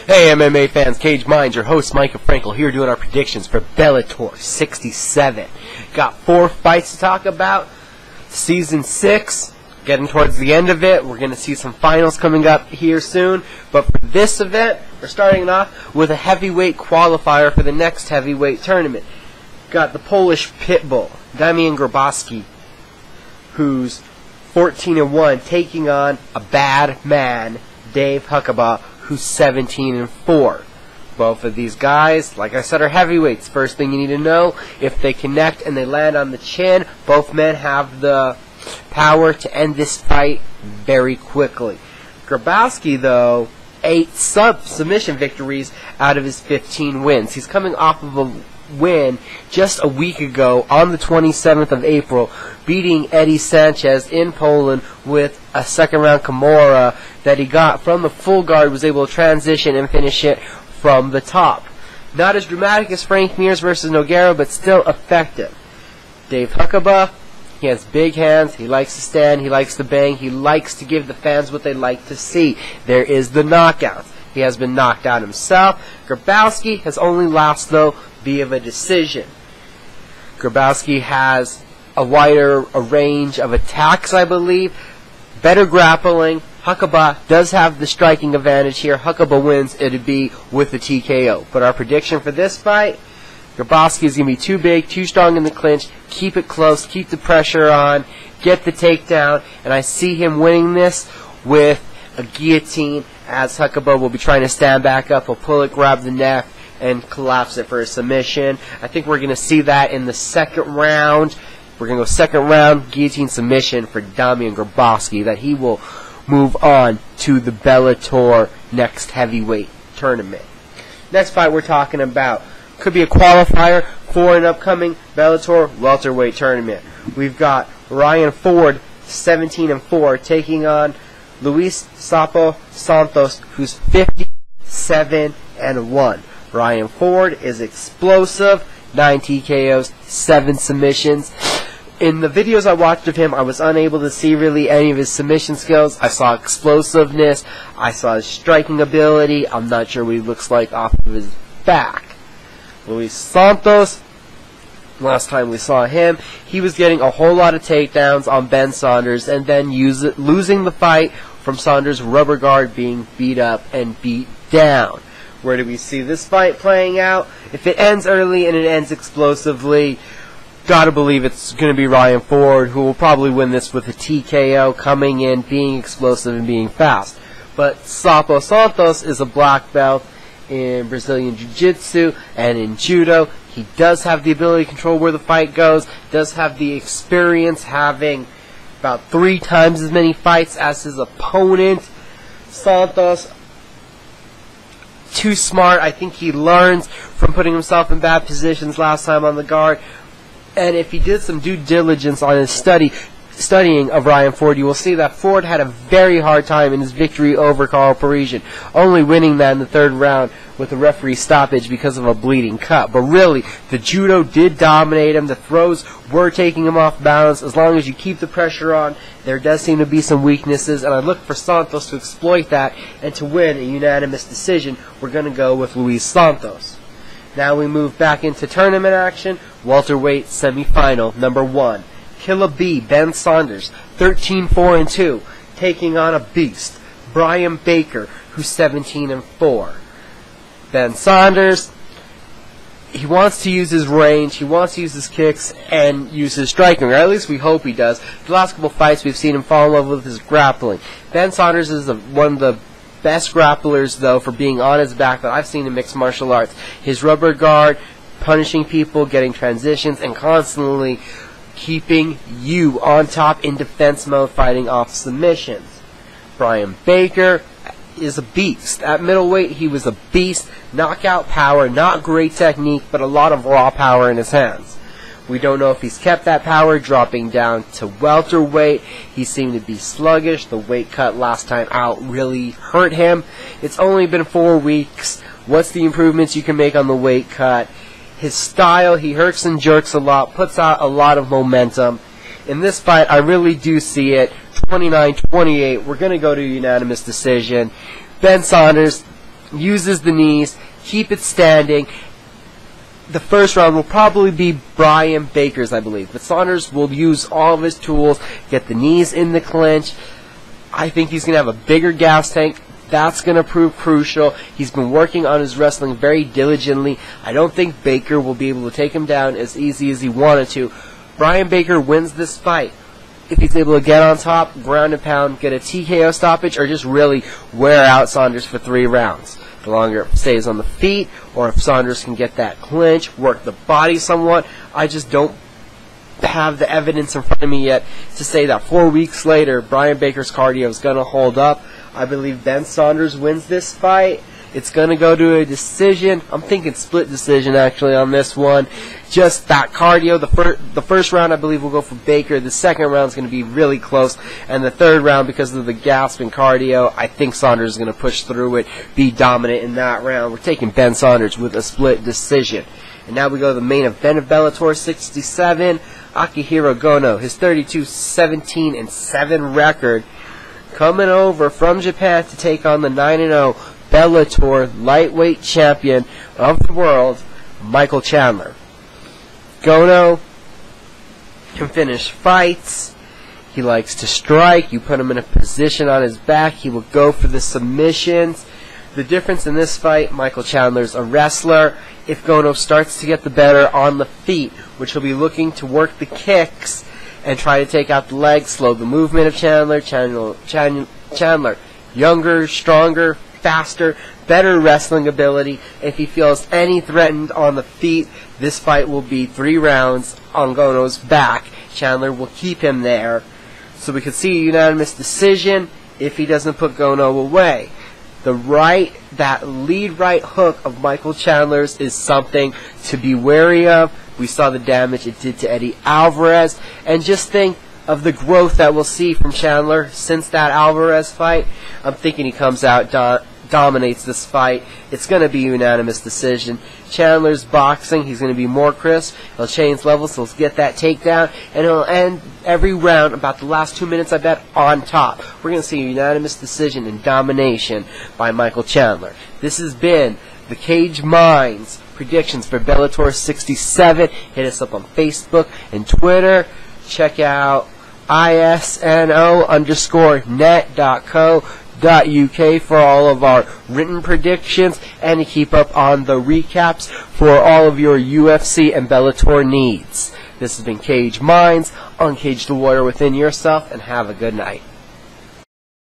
Hey MMA fans, Caged Minds, your host Micah Frankel here doing our predictions for Bellator 67. Got 4 fights to talk about. Season 6, getting towards the end of it. We're going to see some finals coming up here soon. But for this event, we're starting off with a heavyweight qualifier for the next heavyweight tournament. Got the Polish Pitbull, Damian Grabowski, who's 14-1, taking on a bad man, Huckaba, who's 17-4. Both of these guys, like I said, are heavyweights. First thing you need to know, if they connect and they land on the chin, both men have the power to end this fight very quickly. Grabowski, though, 8 submission victories out of his 15 wins. He's coming off of a win just a week ago on the 27th of April, beating Eddie Sanchez in Poland with a second-round Kimura that he got from the full guard, was able to transition and finish it from the top. Not as dramatic as Frank Mir's versus Nogueira, but still effective. Huckaba, he has big hands, he likes to stand, he likes to bang, he likes to give the fans what they like to see. There is the knockout. He has been knocked out himself. Grabowski has only lost, though, via a decision. Grabowski has a wider range of attacks, I believe. Better grappling. Huckaba does have the striking advantage here. Huckaba wins, it'd be with the TKO. But our prediction for this fight, Grabowski is going to be too big, too strong in the clinch. Keep it close, keep the pressure on, get the takedown, and I see him winning this with a guillotine, as Huckaba will be trying to stand back up. He'll pull it, grab the neck, and collapse it for a submission. I think we're going to see that in the second round. We're going to go second round, guillotine submission for Damian Grabowski, that he will move on to the Bellator next heavyweight tournament. Next fight we're talking about could be a qualifier for an upcoming Bellator welterweight tournament. We've got Ryan Ford, 17-4, taking on Luis Santos, who's 57-1. Ryan Ford is explosive, 9 TKOs, 7 submissions. In the videos I watched of him, I was unable to see really any of his submission skills. I saw explosiveness, I saw his striking ability. I'm not sure what he looks like off of his back. Luis Santos, last time we saw him, he was getting a whole lot of takedowns on Ben Saunders and then losing the fight from Saunders' rubber guard being beat up and beat down. Where do we see this fight playing out? If it ends early and it ends explosively, gotta believe it's going to be Ryan Ford, who will probably win this with a TKO, coming in, being explosive, and being fast. But Santos is a black belt in Brazilian Jiu-Jitsu and in Judo. He does have the ability to control where the fight goes, does have the experience, having about 3 times as many fights as his opponent. Santos, too smart. I think he learns from putting himself in bad positions last time on the guard. And if he did some due diligence on his studying of Ryan Ford, you will see that Ford had a very hard time in his victory over Carl Parisian, only winning that in the 3rd round with a referee stoppage because of a bleeding cut. But really, the judo did dominate him. The throws were taking him off balance. As long as you keep the pressure on, there does seem to be some weaknesses, and I look for Santos to exploit that and to win a unanimous decision. We're going to go with Luis Santos. Now we move back into tournament action. Welterweight semifinal number 1. Killer B, Ben Saunders, 13-4-2, taking on a beast, Bryan Baker, who's 17-4. Ben Saunders, he wants to use his range, he wants to use his kicks, and use his striking, or at least we hope he does. The last couple fights we've seen him fall in love with his grappling. Ben Saunders is one of the best grapplers, though, for being on his back that I've seen in mixed martial arts. His rubber guard, punishing people, getting transitions, and constantly keeping you on top in defense mode, fighting off submissions. Bryan Baker is a beast. At middleweight, he was a beast. Knockout power, not great technique, but a lot of raw power in his hands. We don't know if he's kept that power, dropping down to welterweight. He seemed to be sluggish. The weight cut last time out really hurt him. It's only been 4 weeks. What's the improvements you can make on the weight cut? His style, he hurts and jerks a lot, puts out a lot of momentum. In this fight, I really do see it. 29-28, we're going to go to a unanimous decision. Ben Saunders, uses the knees, keep it standing. The first round will probably be Bryan Baker's, I believe. But Saunders will use all of his tools, get the knees in the clinch. I think he's going to have a bigger gas tank. That's going to prove crucial. He's been working on his wrestling very diligently. I don't think Baker will be able to take him down as easy as he wanted to. Bryan Baker wins this fight if he's able to get on top, ground and pound, get a TKO stoppage, or just really wear out Saunders for 3 rounds. The longer it stays on the feet, or if Saunders can get that clinch, work the body somewhat. I just don't have the evidence in front of me yet to say that 4 weeks later, Bryan Baker's cardio is going to hold up. I believe Ben Saunders wins this fight. It's going to go to a decision. I'm thinking split decision, actually, on this one. Just that cardio. The first round, I believe, will go for Baker. The second round is going to be really close. And the third round, because of the gasp and cardio, I think Saunders is going to push through it, be dominant in that round. We're taking Ben Saunders with a split decision. And now we go to the main event of Bellator 67. Akihro Gono, his 32-17-7 record, coming over from Japan to take on the 9-0 Bellator lightweight champion of the world, Michael Chandler. Gono can finish fights. He likes to strike. You put him in a position on his back, he will go for the submissions. The difference in this fight, Michael Chandler's a wrestler. If Gono starts to get the better on the feet, which he'll be looking to work the kicks and try to take out the legs, slow the movement of Chandler. Chandler, younger, stronger, faster, better wrestling ability. If he feels any threatened on the feet, this fight will be 3 rounds on Gono's back. Chandler will keep him there. So we could see a unanimous decision if he doesn't put Gono away. That lead right hook of Michael Chandler's is something to be wary of. We saw the damage it did to Eddie Alvarez. And just think of the growth that we'll see from Chandler since that Alvarez fight. I'm thinking he comes out, dominates this fight. It's going to be a unanimous decision. Chandler's boxing, he's going to be more crisp. He'll change levels, he'll get that takedown, and he'll end every round, about the last 2 minutes, I bet, on top. We're going to see a unanimous decision and domination by Michael Chandler. This has been the Caged Minds predictions for Bellator 67. Hit us up on Facebook and Twitter. Check out isno_net.co.uk for all of our written predictions and to keep up on the recaps for all of your UFC and Bellator needs. This has been Caged Minds. Uncage the warrior within yourself, and have a good night.